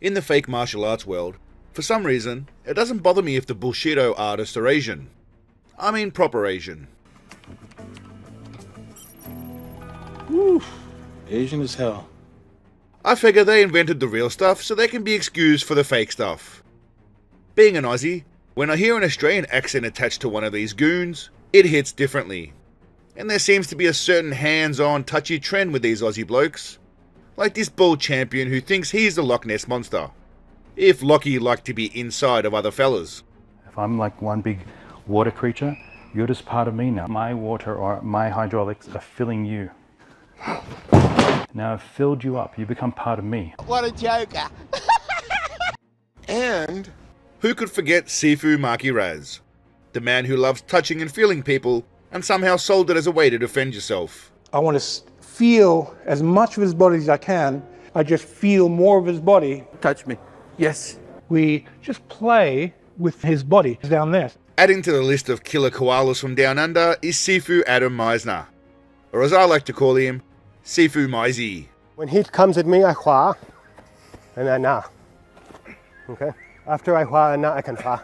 In the fake martial arts world, for some reason, it doesn't bother me if the Bushido artists are Asian. I mean proper Asian. Woo, Asian as hell. I figure they invented the real stuff so they can be excused for the fake stuff. Being an Aussie, when I hear an Australian accent attached to one of these goons, it hits differently. And there seems to be a certain hands-on touchy trend with these Aussie blokes. Like this bull champion who thinks he's the Loch Ness Monster. If Lockie liked to be inside of other fellas. If I'm like one big water creature, you're just part of me now. My water or my hydraulics are filling you. Now I've filled you up, you become part of me. What a joker. And who could forget Sifu Maki Raz, the man who loves touching and feeling people and somehow sold it as a way to defend yourself. I want to feel as much of his body as I can. I just feel more of his body. Touch me. Yes. We just play with his body down there. Adding to the list of killer koalas from down under is Sifu Adam Meisner, or as I like to call him, Sifu Meisy. When he comes at me, I hua, and I na. Okay? After I hua and na, I can fa.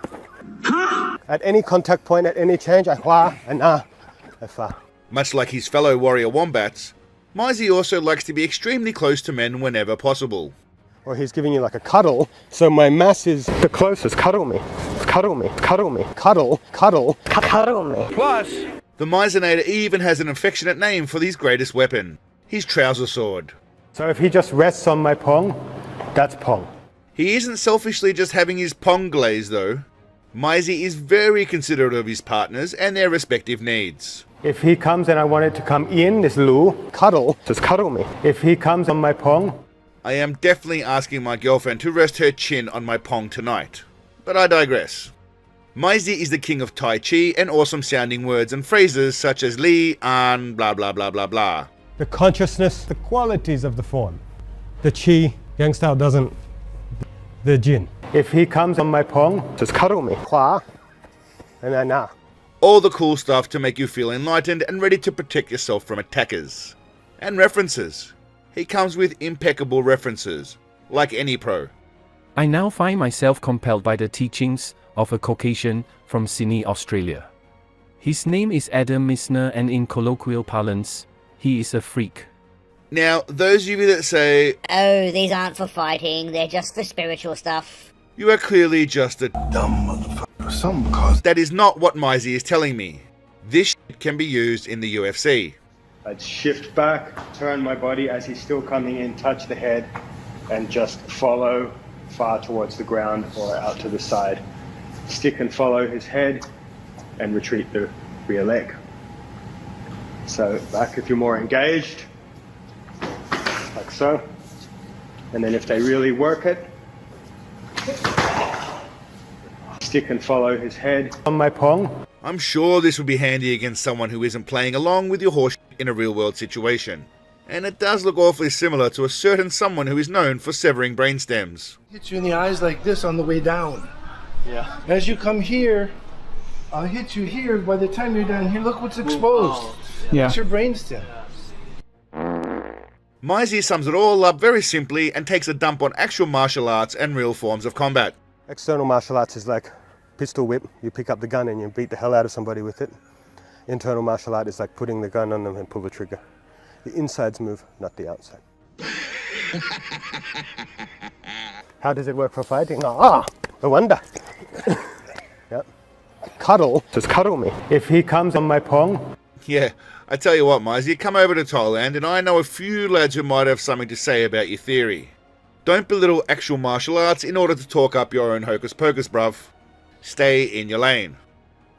At any contact point, at any change, I hua and na, I fa. Much like his fellow warrior wombats, Meisy also likes to be extremely close to men whenever possible. Or he's giving you like a cuddle, so my mass is the closest. Cuddle me, cuddle me, cuddle me, cuddle, cuddle, cuddle me. Plus, the Meisinator even has an affectionate name for his greatest weapon, his trouser sword. So if he just rests on my pong, that's pong. He isn't selfishly just having his pong glaze though. Meisy is very considerate of his partners and their respective needs. If he comes and I want it to come in, this loo, cuddle, just cuddle me. If he comes on my pong, I am definitely asking my girlfriend to rest her chin on my pong tonight. But I digress. Meisy is the king of Tai Chi and awesome sounding words and phrases such as Li, An, blah blah blah blah blah. The consciousness, the qualities of the form. The Chi, Yang style doesn't, the Jin. if he comes on my pong, just cuddle me. Hua, and then na. All the cool stuff to make you feel enlightened and ready to protect yourself from attackers. And references. He comes with impeccable references, like any pro. I now find myself compelled by the teachings of a Caucasian from Sydney, Australia. His name is Adam Meisner, and in colloquial parlance, he is a freak. Now, those of you that say, "Oh, these aren't for fighting, they're just for spiritual stuff," you are clearly just a Dumb motherfucker. Some cause. That is not what Meisy is telling me. This shit can be used in the UFC. I'd shift back, turn my body as he's still coming in, touch the head, and just follow far towards the ground or out to the side. Stick and follow his head and retreat the rear leg. So back if you're more engaged, like so. And then if they really work it, stick and follow his head. On my pong. I'm sure this would be handy against someone who isn't playing along with your horse in a real world situation. And it does look awfully similar to a certain someone who is known for severing brain stems. Hit you in the eyes like this on the way down. Yeah. As you come here, I'll hit you here. By the time you're down here, look what's exposed. Yeah. It's your brainstem. Meisy sums it all up very simply and takes a dump on actual martial arts and real forms of combat. External martial arts is like pistol whip. You pick up the gun and you beat the hell out of somebody with it. Internal martial art is like putting the gun on them and pull the trigger. The insides move, not the outside. How does it work for fighting? Ah, no wonder. Yep. Cuddle, just cuddle me. If he comes on my pong. Yeah, I tell you what, Meisy, come over to Thailand and I know a few lads who might have something to say about your theory. Don't belittle actual martial arts in order to talk up your own hocus pocus, bruv. Stay in your lane.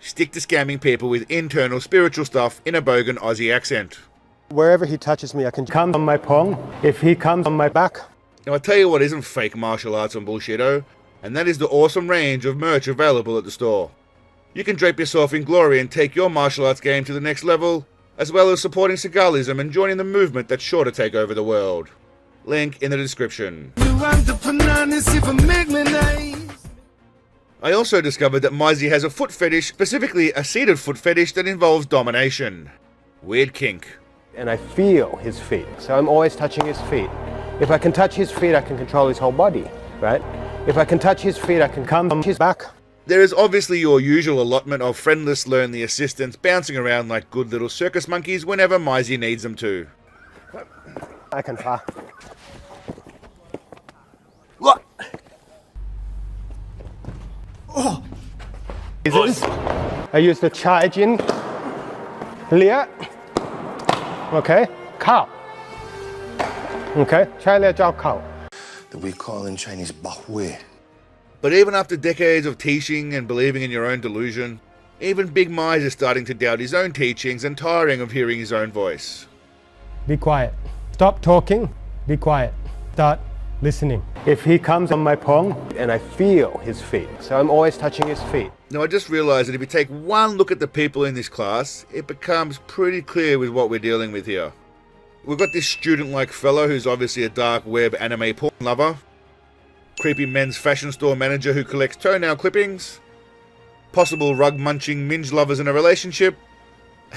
Stick to scamming people with internal spiritual stuff in a bogan Aussie accent. Wherever he touches me, I can come on my pong. If he comes on my back. Now I tell you what isn't fake martial arts on Bullshitto, and that is the awesome range of merch available at the store. You can drape yourself in glory and take your martial arts game to the next level, as well as supporting Cigalism and joining the movement that's sure to take over the world. Link in the description. I also discovered that Meisy has a foot fetish, specifically a seated foot fetish that involves domination. Weird kink. And I feel his feet, so I'm always touching his feet. If I can touch his feet, I can control his whole body. right? If I can touch his feet, I can come on his back. There is obviously your usual allotment of friendless, lonely assistants bouncing around like good little circus monkeys whenever Mizey needs them to. I can fire. Look. Oh. I use the charging lia. Okay, cow. Okay, China Jiao cow. That we call in Chinese Bahui. But even after decades of teaching and believing in your own delusion, even Big Mize is starting to doubt his own teachings and tiring of hearing his own voice. Be quiet. Stop talking. Be quiet. Start listening. If he comes on my pong and I feel his feet, so I'm always touching his feet. Now I just realised that if you take one look at the people in this class, it becomes pretty clear with what we're dealing with here. We've got this student-like fellow who's obviously a dark web anime porn lover, creepy men's fashion store manager who collects toenail clippings, possible rug-munching minge lovers in a relationship,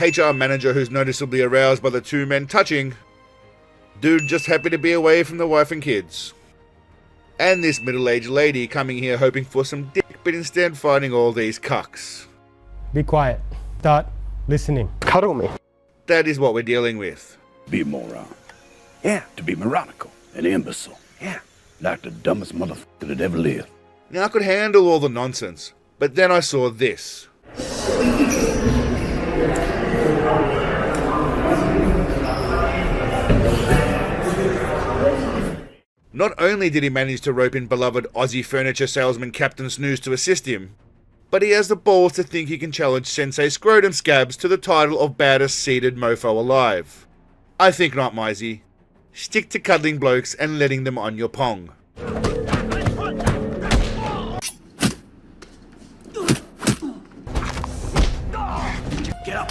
HR manager who's noticeably aroused by the two men touching, dude just happy to be away from the wife and kids, and this middle-aged lady coming here hoping for some dick but instead finding all these cucks. Be quiet. Start listening. Cuddle me. That is what we're dealing with. Be a moron. Yeah. To be moronical. An imbecile. Yeah. Like the dumbest motherfucker that ever lived. Now I could handle all the nonsense, but then I saw this. Not only did he manage to rope in beloved Aussie furniture salesman Captain Snooze to assist him, but he has the balls to think he can challenge Sensei Scrotum Scabs to the title of baddest seated mofo alive. I think not, Mizey. Stick to cuddling blokes and letting them on your pong. Get up.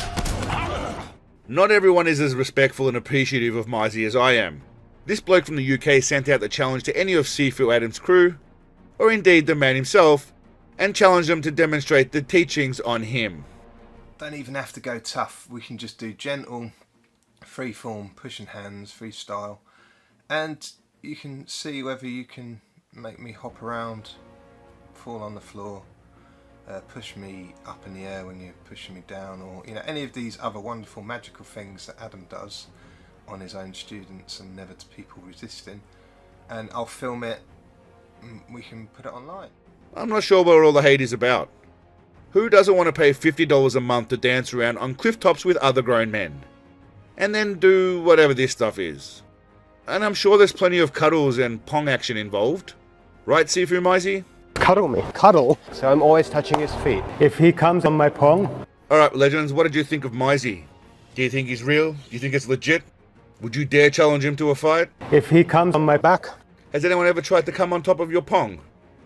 Not everyone is as respectful and appreciative of Mizey as I am. This bloke from the UK sent out the challenge to any of Sifu Adams' crew, or indeed the man himself, and challenged them to demonstrate the teachings on him. Don't even have to go tough, we can just do gentle, free form, pushing hands, freestyle, and you can see whether you can make me hop around, fall on the floor, push me up in the air when you're pushing me down, or any of these other wonderful magical things that Adam does on his own students and never to people resisting, and I'll film it and we can put it online. I'm not sure what all the hate is about. Who doesn't want to pay $50 a month to dance around on cliff tops with other grown men? And then do whatever this stuff is. And I'm sure there's plenty of cuddles and pong action involved. Right, Sifu Mizey? Cuddle me. Cuddle. So I'm always touching his feet. If he comes on my pong... Alright, legends, what did you think of Mizey? Do you think he's real? Do you think it's legit? Would you dare challenge him to a fight? If he comes on my back... Has anyone ever tried to come on top of your pong?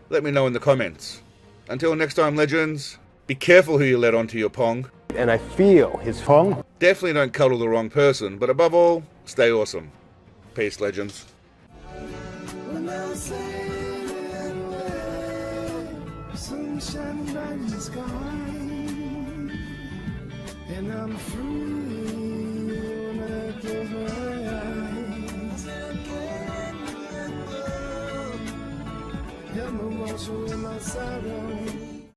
Let me know in the comments. Until next time, legends, be careful who you let onto your pong. And I feel his pong. Definitely don't cuddle the wrong person, but above all, stay awesome. Peace, legends. And I'm free when I close my eyes. Help me wash away my sorrow.